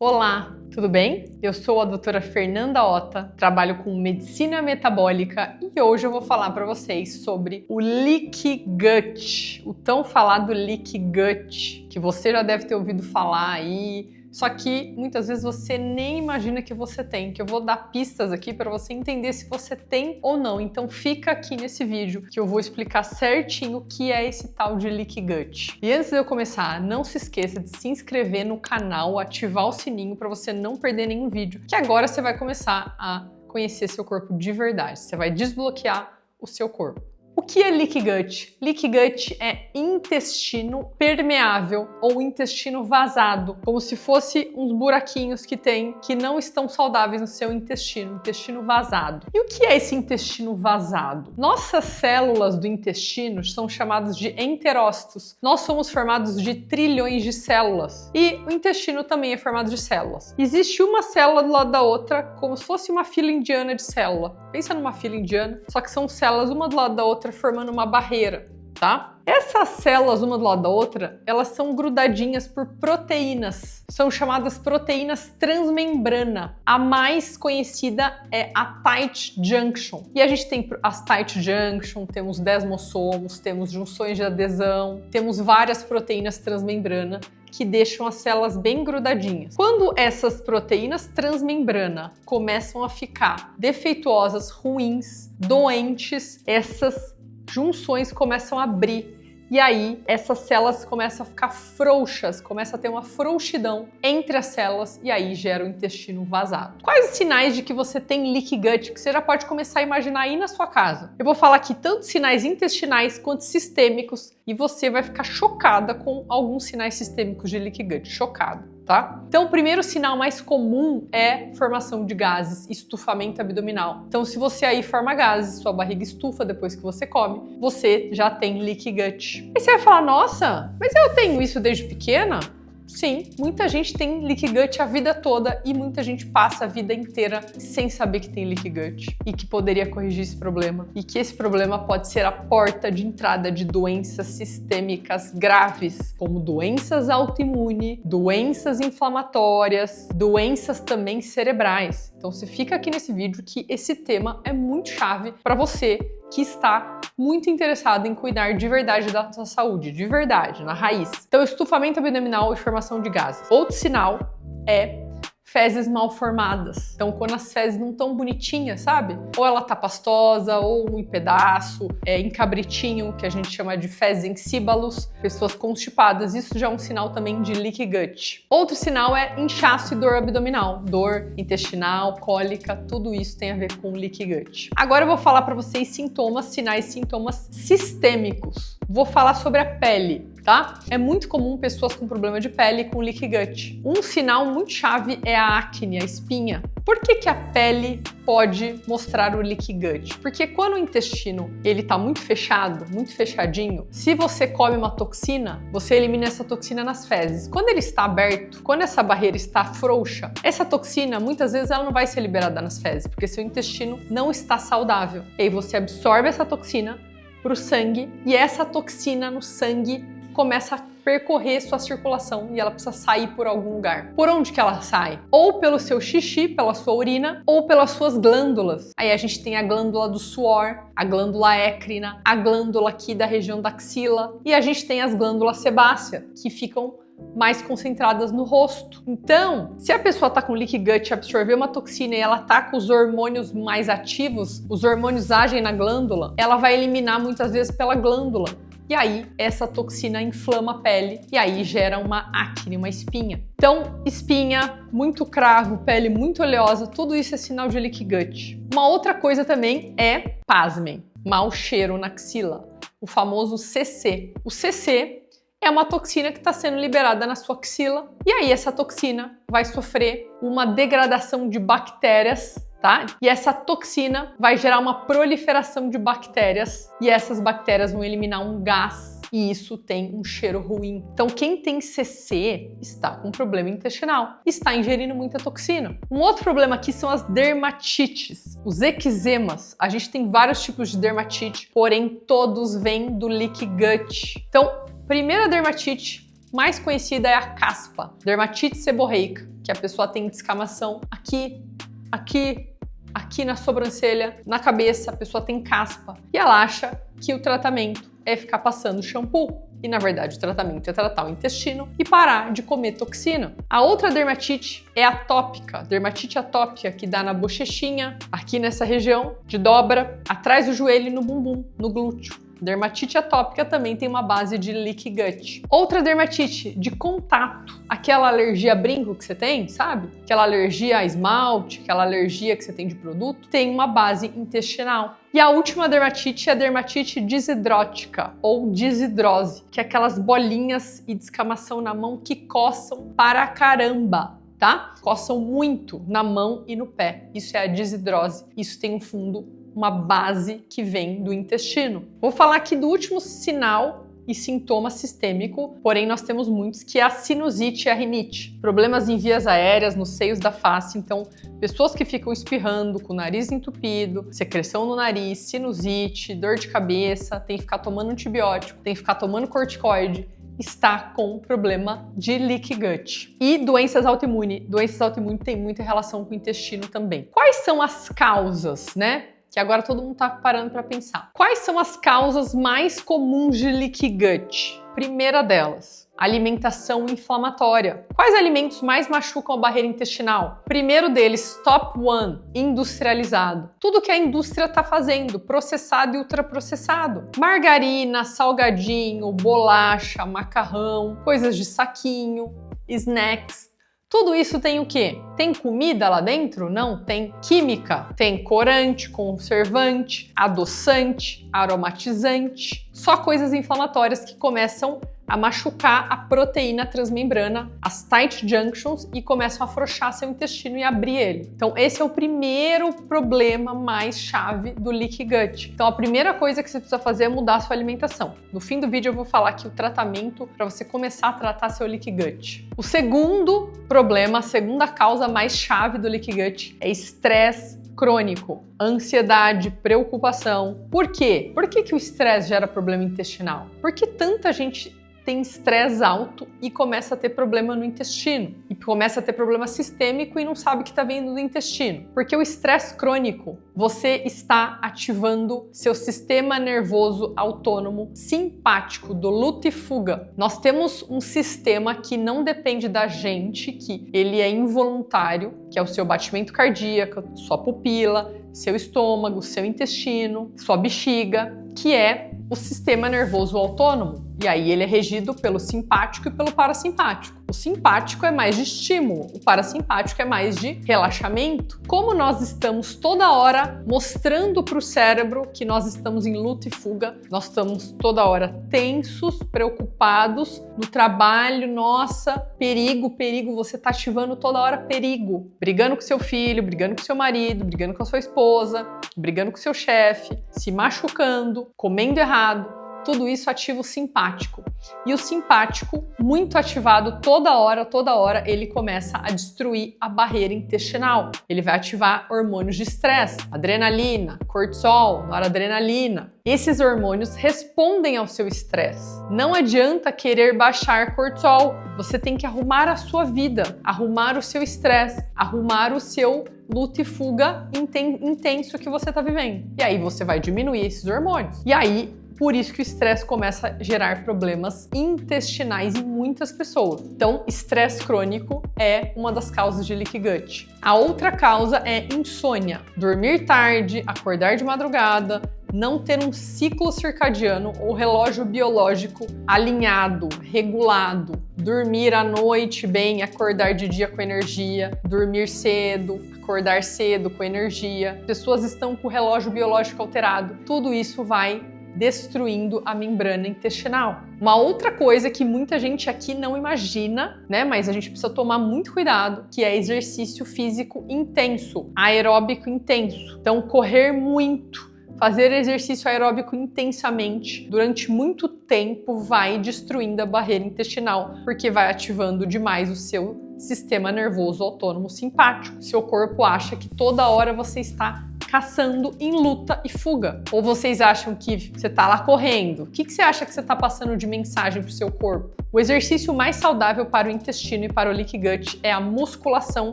Olá, tudo bem? Eu sou a doutora Fernanda Ota, trabalho com medicina metabólica e hoje eu vou falar para vocês sobre o leaky gut, o tão falado leaky gut, que você já deve ter ouvido falar aí. Só que muitas vezes você nem imagina que você tem, que eu vou dar pistas aqui para você entender se você tem ou não. Então fica aqui nesse vídeo que eu vou explicar certinho o que é esse tal de leaky gut. E antes de eu começar, não se esqueça de se inscrever no canal, ativar o sininho para você não perder nenhum vídeo, que agora você vai começar a conhecer seu corpo de verdade. Você vai desbloquear o seu corpo. O que é leaky gut? Leaky gut é intestino permeável ou intestino vazado, como se fosse uns buraquinhos que tem que não estão saudáveis no seu intestino vazado. E o que é esse intestino vazado? Nossas células do intestino são chamadas de enterócitos. Nós somos formados de trilhões de células e o intestino também é formado de células. Existe uma célula do lado da outra, como se fosse uma fila indiana de célula. Pensa numa fila indiana, só que são células uma do lado da outra formando uma barreira, tá? Essas células uma do lado da outra, elas são grudadinhas por proteínas. São chamadas proteínas transmembrana. A mais conhecida é a tight junction. E a gente tem as tight junction, temos desmossomos, temos junções de adesão, temos várias proteínas transmembrana que deixam as células bem grudadinhas. Quando essas proteínas transmembrana começam a ficar defeituosas, ruins, doentes, essas junções começam a abrir. E aí, essas células começam a ficar frouxas, começa a ter uma frouxidão entre as células e aí gera o intestino vazado. Quais os sinais de que você tem leaky gut que você já pode começar a imaginar aí na sua casa? Eu vou falar aqui tanto sinais intestinais quanto sistêmicos e você vai ficar chocada com alguns sinais sistêmicos de leaky gut, chocada. Tá? Então, o primeiro sinal mais comum é formação de gases, estufamento abdominal. Então, se você aí forma gases, sua barriga estufa depois que você come, você já tem leaky gut. Aí você vai falar, nossa, mas eu tenho isso desde pequena? Sim, muita gente tem leaky gut a vida toda e muita gente passa a vida inteira sem saber que tem leaky gut e que poderia corrigir esse problema e que esse problema pode ser a porta de entrada de doenças sistêmicas graves, como doenças autoimunes, doenças inflamatórias, doenças também cerebrais. Então você fica aqui nesse vídeo que esse tema é muito chave para você que está muito interessado em cuidar de verdade da sua saúde, de verdade, na raiz. Então, estufamento abdominal e formação de gases. Outro sinal é fezes mal formadas. Então, quando as fezes não estão bonitinhas, sabe? Ou ela tá pastosa, ou em pedaço, em cabritinho, que a gente chama de fezes em síbalos, pessoas constipadas. Isso já é um sinal também de leaky gut. Outro sinal é inchaço e dor abdominal. Dor intestinal, cólica, tudo isso tem a ver com leaky gut. Agora eu vou falar para vocês sintomas, sinais, sintomas sistêmicos. Vou falar sobre a pele, tá? É muito comum pessoas com problema de pele com leaky gut. Um sinal muito chave é a acne, a espinha. Por que a pele pode mostrar o leaky gut? Porque quando o intestino ele tá muito fechado, muito fechadinho, se você come uma toxina, você elimina essa toxina nas fezes. Quando ele está aberto, quando essa barreira está frouxa, essa toxina muitas vezes ela não vai ser liberada nas fezes, porque seu intestino não está saudável. E aí você absorve essa toxina para o sangue e essa toxina no sangue começa a percorrer sua circulação e ela precisa sair por algum lugar. Por onde que ela sai? Ou pelo seu xixi, pela sua urina, ou pelas suas glândulas. Aí a gente tem a glândula do suor, a glândula écrina, a glândula aqui da região da axila e a gente tem as glândulas sebáceas, que ficam mais concentradas no rosto. Então, se a pessoa tá com leaky gut, absorveu uma toxina e ela tá com os hormônios mais ativos, os hormônios agem na glândula, ela vai eliminar muitas vezes pela glândula. E aí, essa toxina inflama a pele e aí gera uma acne, uma espinha. Então, espinha, muito cravo, pele muito oleosa, tudo isso é sinal de leaky gut. Uma outra coisa também é, pasmem, mau cheiro na axila, o famoso CC. O CC é uma toxina que está sendo liberada na sua axila e aí essa toxina vai sofrer uma degradação de bactérias, tá? E essa toxina vai gerar uma proliferação de bactérias e essas bactérias vão eliminar um gás e isso tem um cheiro ruim. Então quem tem CC está com problema intestinal, está ingerindo muita toxina. Um outro problema aqui são as dermatites, os eczemas. A gente tem vários tipos de dermatite, porém todos vêm do leaky gut. Então, primeira dermatite mais conhecida é a caspa, dermatite seborreica, que a pessoa tem descamação aqui, aqui na sobrancelha, na cabeça, a pessoa tem caspa. E ela acha que o tratamento é ficar passando shampoo. E na verdade o tratamento é tratar o intestino e parar de comer toxina. A outra dermatite é atópica, dermatite atópica, que dá na bochechinha, aqui nessa região de dobra, atrás do joelho e no bumbum, no glúteo. Dermatite atópica também tem uma base de leaky gut. Outra dermatite de contato, aquela alergia a brinco que você tem, sabe? Aquela alergia a esmalte, aquela alergia que você tem de produto, tem uma base intestinal. E a última dermatite é a dermatite desidrótica ou desidrose, que é aquelas bolinhas e descamação na mão que coçam para caramba, tá? Coçam muito na mão e no pé. Isso é a desidrose. Isso tem um fundo, uma base que vem do intestino. Vou falar aqui do último sinal e sintoma sistêmico, porém nós temos muitos, que é a sinusite e a rinite. Problemas em vias aéreas, nos seios da face, então pessoas que ficam espirrando, com o nariz entupido, secreção no nariz, sinusite, dor de cabeça, tem que ficar tomando antibiótico, tem que ficar tomando corticoide, está com problema de leaky gut. E doenças autoimunes. Doenças autoimunes têm muita relação com o intestino também. Quais são as causas, né? Que agora todo mundo tá parando para pensar. Quais são as causas mais comuns de leaky gut? Primeira delas, alimentação inflamatória. Quais alimentos mais machucam a barreira intestinal? Primeiro deles, top one, industrializado. Tudo que a indústria está fazendo, processado e ultraprocessado. Margarina, salgadinho, bolacha, macarrão, coisas de saquinho, snacks. Tudo isso tem o quê? Tem comida lá dentro? Não, tem química. Tem corante, conservante, adoçante, aromatizante. Só coisas inflamatórias que começam a machucar a proteína transmembrana, as tight junctions, e começam a afrouxar seu intestino e abrir ele. Então esse é o primeiro problema mais chave do leaky gut. Então a primeira coisa que você precisa fazer é mudar a sua alimentação. No fim do vídeo eu vou falar aqui o tratamento para você começar a tratar seu leaky gut. O segundo problema, a segunda causa mais chave do leaky gut é estresse crônico, ansiedade, preocupação. Por quê? Por que o estresse gera problema intestinal? Porque tanta gente tem estresse alto e começa a ter problema no intestino. E começa a ter problema sistêmico e não sabe que está vindo do intestino. Porque o estresse crônico, você está ativando seu sistema nervoso autônomo simpático, do luta e fuga. Nós temos um sistema que não depende da gente, que ele é involuntário, que é o seu batimento cardíaco, sua pupila, seu estômago, seu intestino, sua bexiga, que é o sistema nervoso autônomo. E aí ele é regido pelo simpático e pelo parasimpático. O simpático é mais de estímulo, o parasimpático é mais de relaxamento. Como nós estamos toda hora mostrando para o cérebro que nós estamos em luta e fuga, nós estamos toda hora tensos, preocupados no trabalho, nossa, perigo, perigo, você está ativando toda hora perigo. Brigando com seu filho, brigando com seu marido, brigando com a sua esposa, brigando com seu chefe, se machucando, comendo errado. Tudo isso ativa o simpático. E o simpático, muito ativado toda hora, ele começa a destruir a barreira intestinal. Ele vai ativar hormônios de estresse, adrenalina, cortisol, noradrenalina. Esses hormônios respondem ao seu estresse. Não adianta querer baixar cortisol. Você tem que arrumar a sua vida, arrumar o seu estresse, arrumar o seu luta e fuga intenso que você está vivendo. E aí você vai diminuir esses hormônios. E aí, por isso que o estresse começa a gerar problemas intestinais em muitas pessoas. Então, estresse crônico é uma das causas de leaky gut. A outra causa é insônia. Dormir tarde, acordar de madrugada, não ter um ciclo circadiano ou relógio biológico alinhado, regulado, dormir à noite bem, acordar de dia com energia, dormir cedo, acordar cedo com energia. Pessoas estão com o relógio biológico alterado. Tudo isso vai destruindo a membrana intestinal. Uma outra coisa que muita gente aqui não imagina, né, mas a gente precisa tomar muito cuidado, que é exercício físico intenso, aeróbico intenso. Então, correr muito, fazer exercício aeróbico intensamente durante muito tempo vai destruindo a barreira intestinal, porque vai ativando demais o seu sistema nervoso autônomo simpático. Seu corpo acha que toda hora você está caçando em luta e fuga. Ou vocês acham que você está lá correndo? O que você acha que você está passando de mensagem para o seu corpo? O exercício mais saudável para o intestino e para o leaky gut é a musculação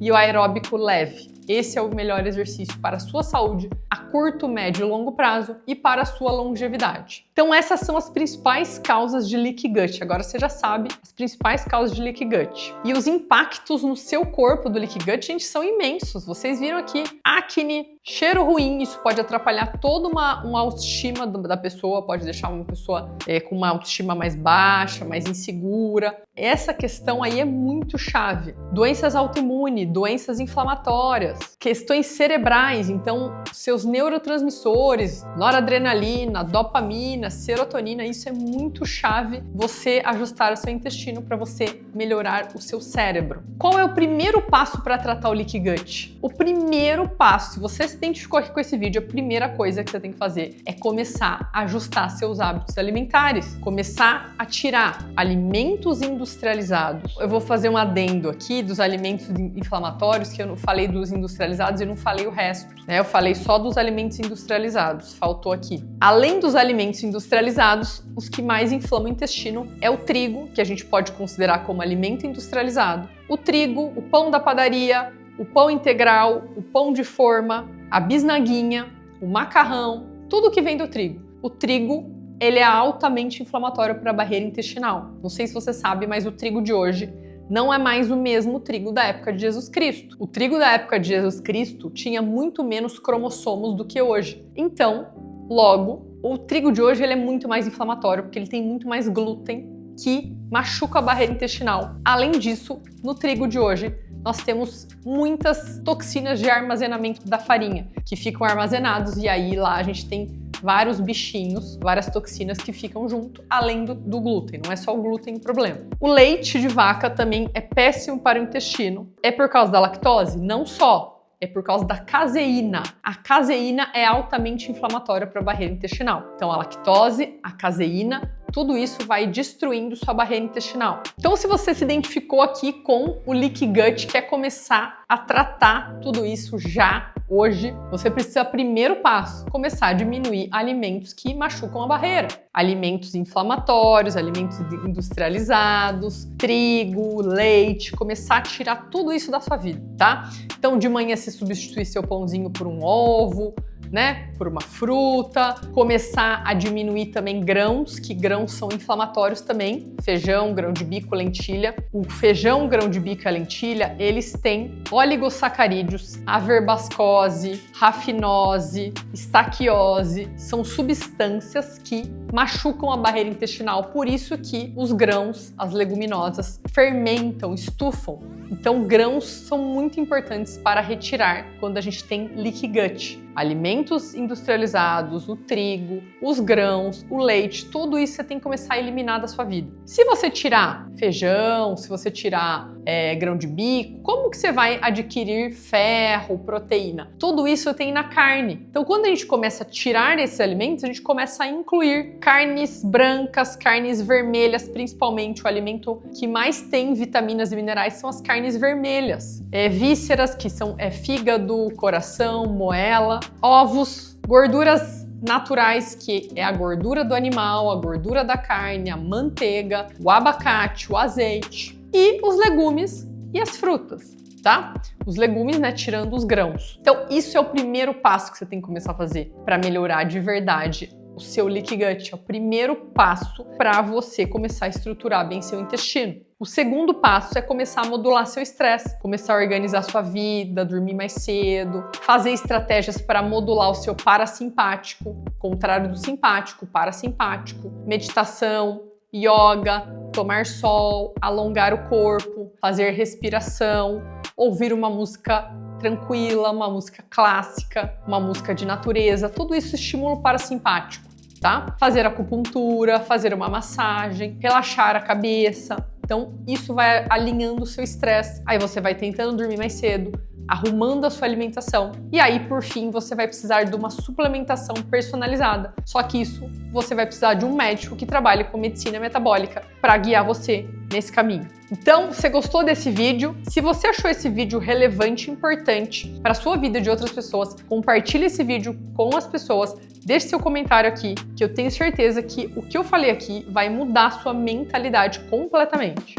e o aeróbico leve. Esse é o melhor exercício para a sua saúde a curto, médio e longo prazo e para a sua longevidade. Então essas são as principais causas de leaky gut. Agora você já sabe as principais causas de leaky gut. E os impactos no seu corpo do leaky gut, gente, são imensos. Vocês viram aqui, acne, cheiro ruim, isso pode atrapalhar toda uma autoestima da pessoa, pode deixar uma pessoa com uma autoestima mais baixa, mais insegura. Essa questão aí é muito chave. Doenças autoimunes, doenças inflamatórias, questões cerebrais, então seus neurotransmissores, noradrenalina, dopamina, serotonina, isso é muito chave você ajustar o seu intestino para você melhorar o seu cérebro. Qual é o primeiro passo para tratar o leaky gut? O primeiro passo, se você se identificou aqui com esse vídeo, a primeira coisa que você tem que fazer é começar a ajustar seus hábitos alimentares, começar a tirar alimentos industrializados. Eu vou fazer um adendo aqui dos alimentos inflamatórios, que eu não falei dos industrializados e não falei o resto, né? Eu falei só dos alimentos industrializados, faltou aqui. Além dos alimentos industrializados, os que mais inflamam o intestino é o trigo, que a gente pode considerar como alimento industrializado, o trigo, o pão da padaria, o pão integral, o pão de forma, a bisnaguinha, o macarrão, tudo que vem do trigo. O trigo, ele é altamente inflamatório para a barreira intestinal. Não sei se você sabe, mas o trigo de hoje não é mais o mesmo trigo da época de Jesus Cristo. O trigo da época de Jesus Cristo tinha muito menos cromossomos do que hoje. Então, logo, o trigo de hoje ele é muito mais inflamatório porque ele tem muito mais glúten que machuca a barreira intestinal. Além disso, no trigo de hoje, nós temos muitas toxinas de armazenamento da farinha que ficam armazenados e aí lá a gente tem vários bichinhos, várias toxinas que ficam junto, além do glúten. Não é só o glúten o problema. O leite de vaca também é péssimo para o intestino. É por causa da lactose? Não só. É por causa da caseína. A caseína é altamente inflamatória para a barreira intestinal. Então a lactose, a caseína, tudo isso vai destruindo sua barreira intestinal. Então se você se identificou aqui com o leaky gut, quer começar a tratar tudo isso já hoje, você precisa, primeiro passo, começar a diminuir alimentos que machucam a barreira. Alimentos inflamatórios, alimentos industrializados, trigo, leite, começar a tirar tudo isso da sua vida, tá? Então de manhã você substituir seu pãozinho por um ovo, né, por uma fruta, começar a diminuir também grãos, que grãos são inflamatórios também, feijão, grão de bico, lentilha. O feijão, grão de bico e a lentilha, eles têm oligosacarídeos, averbascose, rafinose, estaquiose, são substâncias que machucam a barreira intestinal, por isso que os grãos, as leguminosas, fermentam, estufam. Então, grãos são muito importantes para retirar quando a gente tem leaky gut. Alimentos industrializados, o trigo, os grãos, o leite, tudo isso você tem que começar a eliminar da sua vida. Se você tirar feijão, se você tirar grão de bico, como que você vai adquirir ferro, proteína? Tudo isso tem na carne. Então, quando a gente começa a tirar esses alimentos, a gente começa a incluir carnes brancas, carnes vermelhas, principalmente o alimento que mais tem vitaminas e minerais são as carnes vermelhas. Vísceras, que são fígado, coração, moela, ovos, gorduras naturais, que é a gordura do animal, a gordura da carne, a manteiga, o abacate, o azeite e os legumes e as frutas, tá? Os legumes, né, tirando os grãos. Então, isso é o primeiro passo que você tem que começar a fazer para melhorar de verdade o seu leaky gut. É o primeiro passo para você começar a estruturar bem seu intestino. O segundo passo é começar a modular seu estresse, começar a organizar sua vida, dormir mais cedo, fazer estratégias para modular o seu parasimpático, contrário do simpático, parasimpático, meditação, yoga, tomar sol, alongar o corpo, fazer respiração, ouvir uma música tranquila, uma música clássica, uma música de natureza, tudo isso estimula o parasimpático, tá? Fazer acupuntura, fazer uma massagem, relaxar a cabeça. Então, isso vai alinhando o seu estresse. Aí você vai tentando dormir mais cedo, arrumando a sua alimentação. E aí, por fim, você vai precisar de uma suplementação personalizada. Só que isso, você vai precisar de um médico que trabalhe com medicina metabólica para guiar você nesse caminho. Então, você gostou desse vídeo? Se você achou esse vídeo relevante e importante para a sua vida e de outras pessoas, compartilhe esse vídeo com as pessoas, deixe seu comentário aqui, que eu tenho certeza que o que eu falei aqui vai mudar a sua mentalidade completamente.